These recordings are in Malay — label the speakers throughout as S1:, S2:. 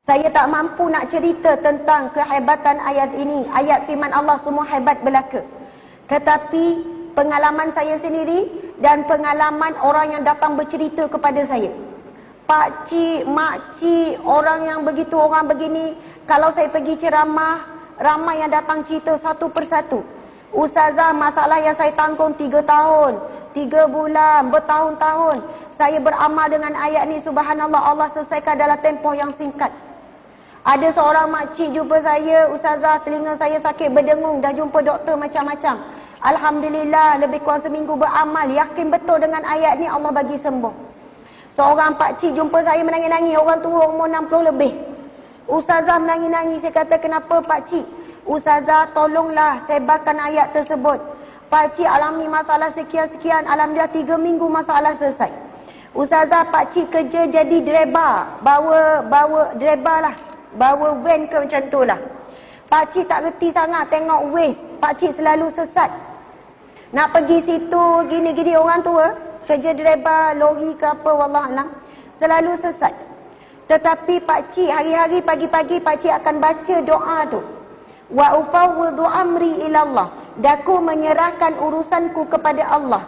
S1: Saya tak mampu nak cerita tentang kehebatan ayat ini. Ayat firman Allah semua hebat belaka. Tetapi pengalaman saya sendiri dan pengalaman orang yang datang bercerita kepada saya. Pak cik, mak cik, orang yang begitu, orang begini. Kalau saya pergi ceramah, ramai yang datang cerita satu persatu. Ustazah, masalah yang saya tanggung 3 tahun, 3 bulan, bertahun-tahun. Saya beramal dengan ayat ni, subhanallah, Allah selesaikan dalam tempoh yang singkat. Ada seorang makcik jumpa saya, Ustazah, telinga saya sakit berdengung, dah jumpa doktor macam-macam. Alhamdulillah, lebih kurang seminggu beramal, yakin betul dengan ayat ni Allah bagi sembuh. Seorang pakcik jumpa saya menangis-nangis, orang tua umur 60 lebih. Ustazah menangis-nangis, saya kata, kenapa pakcik? Ustazah, tolonglah sebarkan ayat tersebut. Pakcik alami masalah sekian-sekian, alhamdulillah 3 minggu masalah selesai. Ustazah, pakcik kerja jadi driver, bawa driver lah, bawa van ke macam tu lah. Pakcik tak reti sangat tengok waste, pakcik selalu sesat. Nak pergi situ, gini-gini, orang tua, kerja driver, lori ke apa, wallahualam, selalu sesat. Tetapi pakcik hari-hari pagi-pagi pakcik akan baca doa tu. Wa ufawwidu amri ilallah. Daku menyerahkan urusanku kepada Allah.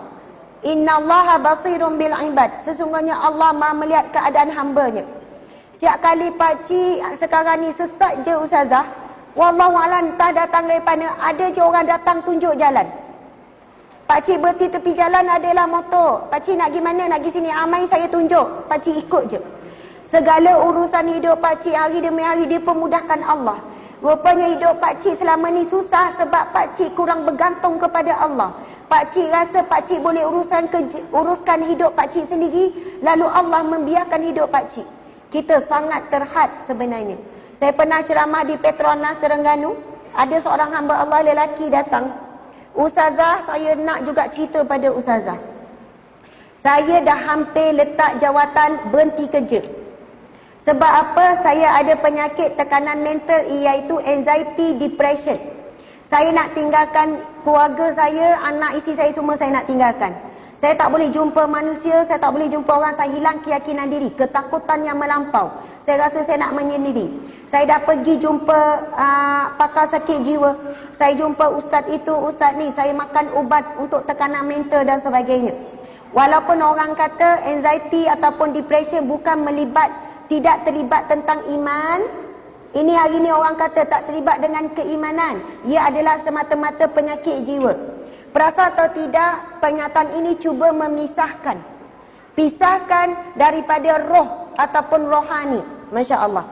S1: Innallaha basirun bil ibad. Sesungguhnya Allah Maha melihat keadaan hamba-Nya. Setiap kali pakcik sekarang ni sesat je Ustazah, wallahualam, entah datang daripada, ada je orang datang tunjuk jalan. Pakcik berhenti tepi jalan, adalah motor. Pakcik nak pergi mana, nak pergi sini, amai saya tunjuk. Pakcik ikut je. Segala urusan hidup pakcik hari demi hari dipermudahkan Allah. Rupanya hidup pakcik selama ni susah sebab pakcik kurang bergantung kepada Allah. Pakcik rasa pakcik boleh uruskan hidup pakcik sendiri, lalu Allah membiarkan hidup pakcik. Kita sangat terhad sebenarnya. Saya pernah ceramah di Petronas Terengganu. Ada seorang hamba Allah lelaki datang. Ustazah, saya nak juga cerita pada Ustazah. Saya dah hampir letak jawatan berhenti kerja. Sebab apa? Saya ada penyakit tekanan mental, iaitu anxiety, depression. Saya nak tinggalkan keluarga saya, anak isteri saya semua saya nak tinggalkan. Saya tak boleh jumpa manusia, saya tak boleh jumpa orang, saya hilang keyakinan diri, ketakutan yang melampau. Saya rasa saya nak menyendiri. Saya dah pergi jumpa pakar sakit jiwa. Saya jumpa ustaz itu, ustaz ni, saya makan ubat untuk tekanan mental dan sebagainya. Walaupun orang kata anxiety ataupun depression bukan tidak terlibat tentang iman. Ini hari ni orang kata tak terlibat dengan keimanan. Ia adalah semata-mata penyakit jiwa. Perasa atau tidak, pernyataan ini cuba memisahkan. Pisahkan daripada roh ataupun rohani. Masya Allah.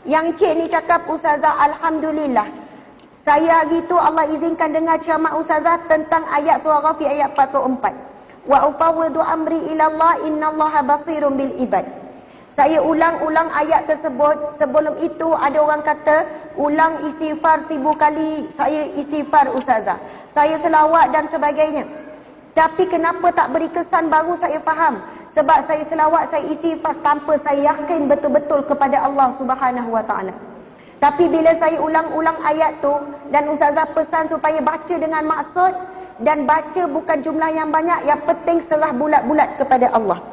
S1: Yang cik ni cakap, Ustazah, Alhamdulillah, saya hari tu Allah izinkan dengar ceramah Ustazah tentang ayat surah Ghafir ayat 44. Wa ufawwidu amri ilallah innallaha basirun bil ibad. Saya ulang-ulang ayat tersebut. Sebelum itu ada orang kata, ulang istighfar 1000 kali. Saya istighfar Ustazah, saya selawat dan sebagainya. Tapi kenapa tak beri kesan, baru saya faham. Sebab saya selawat, saya istighfar tanpa saya yakin betul-betul kepada Allah Subhanahu Wa Taala. Tapi bila saya ulang-ulang ayat tu, dan Ustazah pesan supaya baca dengan maksud, dan baca bukan jumlah yang banyak, yang penting serah bulat-bulat kepada Allah.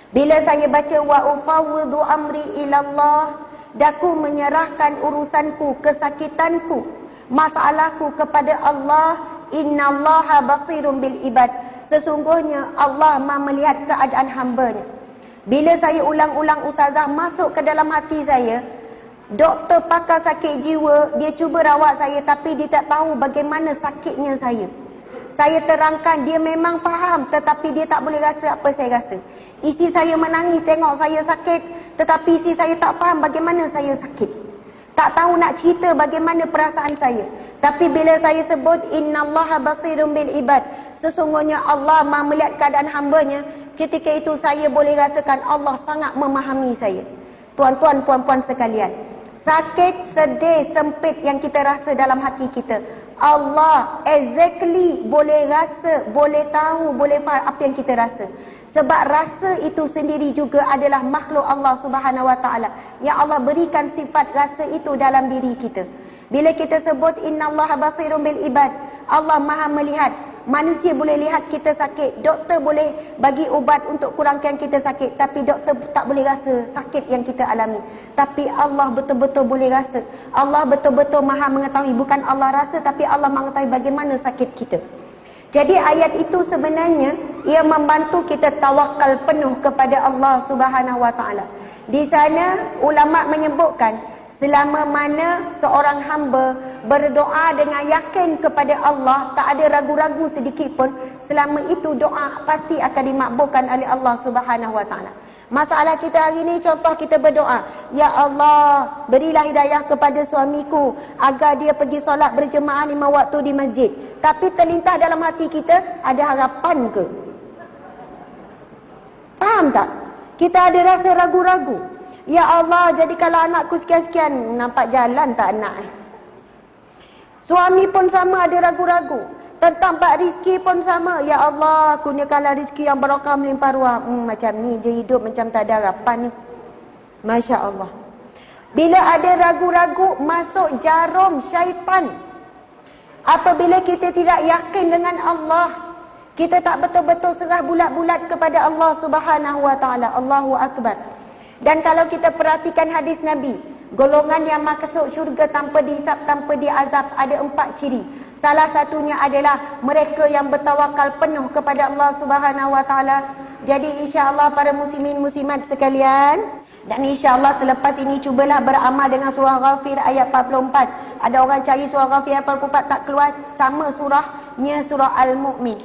S1: Bila saya baca wa ufawwidu amri ilallah, daku menyerahkan urusanku, kesakitanku, masalahku kepada Allah. Innallaha basirun bil ibad. Sesungguhnya Allah Maha melihat keadaan hamba-Nya. Bila saya ulang-ulang Ustazah, masuk ke dalam hati saya. Doktor pakar sakit jiwa, dia cuba rawat saya, tapi dia tak tahu bagaimana sakitnya saya. Saya terangkan, dia memang faham, tetapi dia tak boleh rasa apa saya rasa. Isteri saya menangis tengok saya sakit, tetapi isteri saya tak faham bagaimana saya sakit. Tak tahu nak cerita bagaimana perasaan saya. Tapi bila saya sebut innallaha basirun bil ibad, sesungguhnya Allah Maha melihat keadaan hamba-Nya, ketika itu saya boleh rasakan Allah sangat memahami saya. Tuan-tuan, puan-puan sekalian, sakit, sedih, sempit yang kita rasa dalam hati kita, Allah exactly boleh rasa, boleh tahu, boleh faham apa yang kita rasa. Sebab rasa itu sendiri juga adalah makhluk Allah Subhanahu Wa Taala, yang Allah berikan sifat rasa itu dalam diri kita. Bila kita sebut innallaha basirun bil ibad, Allah Maha melihat, Manusia boleh lihat kita sakit, doktor boleh bagi ubat untuk kurangkan kita sakit, tapi doktor tak boleh rasa sakit yang kita alami. Tapi Allah betul-betul boleh rasa. Allah betul-betul maha mengetahui. Bukan Allah rasa, tapi Allah mengetahui bagaimana sakit kita. Jadi ayat itu sebenarnya ia membantu kita tawakal penuh kepada Allah Subhanahu Wa Taala. Di sana ulama menyebutkan selama mana seorang hamba berdoa dengan yakin kepada Allah, tak ada ragu-ragu sedikit pun, selama itu doa pasti akan dimakbulkan oleh Allah Subhanahu Wa Taala. Masalah kita hari ini, contoh kita berdoa, ya Allah, berilah hidayah kepada suamiku agar dia pergi solat berjemaah 5 waktu di masjid. Tapi terlintas dalam hati kita, ada harapan ke? Faham tak? Kita ada rasa ragu-ragu. Ya Allah, jadikanlah anakku sekian-sekian. Nampak jalan tak anak? Suami pun sama ada ragu-ragu. Tentang bab rezeki pun sama. Ya Allah, kurniakanlah rezeki yang barakah melimpah ruah. Macam ni je hidup, macam tak ada harapan ni. Masya Allah. Bila ada ragu-ragu, masuk jarum syaitan. Apabila kita tidak yakin dengan Allah, kita tak betul-betul serah bulat-bulat kepada Allah Subhanahu Wa Taala. Allahu Akbar. Dan kalau kita perhatikan hadis Nabi, golongan yang masuk syurga tanpa dihisap, tanpa diazab, ada 4 ciri. Salah satunya adalah mereka yang bertawakal penuh kepada Allah Subhanahu Wa Taala. Jadi insya-Allah para muslimin muslimat sekalian, dan insya-Allah selepas ini cubalah beramal dengan surah Ghafir ayat 44. Ada orang cari surah Ghafir ayat 44 tak keluar, sama surahnya surah Al-Mu'min.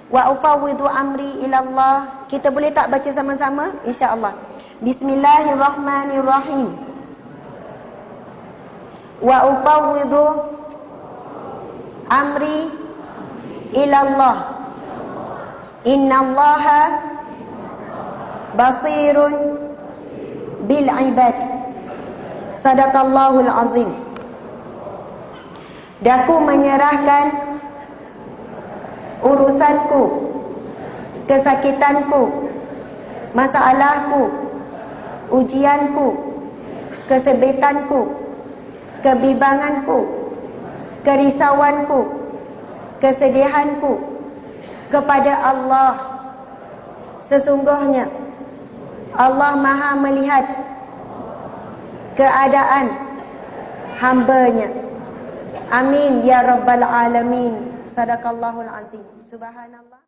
S1: Wa ufawwidu amri ila Allah. Kita boleh tak baca sama-sama? Insya-Allah. Bismillahirrahmanirrahim. Wa ufawwidu amri ila Allah. Innallaha basirun bil ibad. Sadaqallahul azim. Daku menyerahkan urusanku, kesakitanku, masalahku, ujianku, kesebitanku, kebimbanganku, kerisauanku, kesedihanku kepada Allah. Sesungguhnya Allah Maha melihat keadaan hamba-Nya. Amin ya rabbal alamin. Sadaqallahul azim. Subhanallah.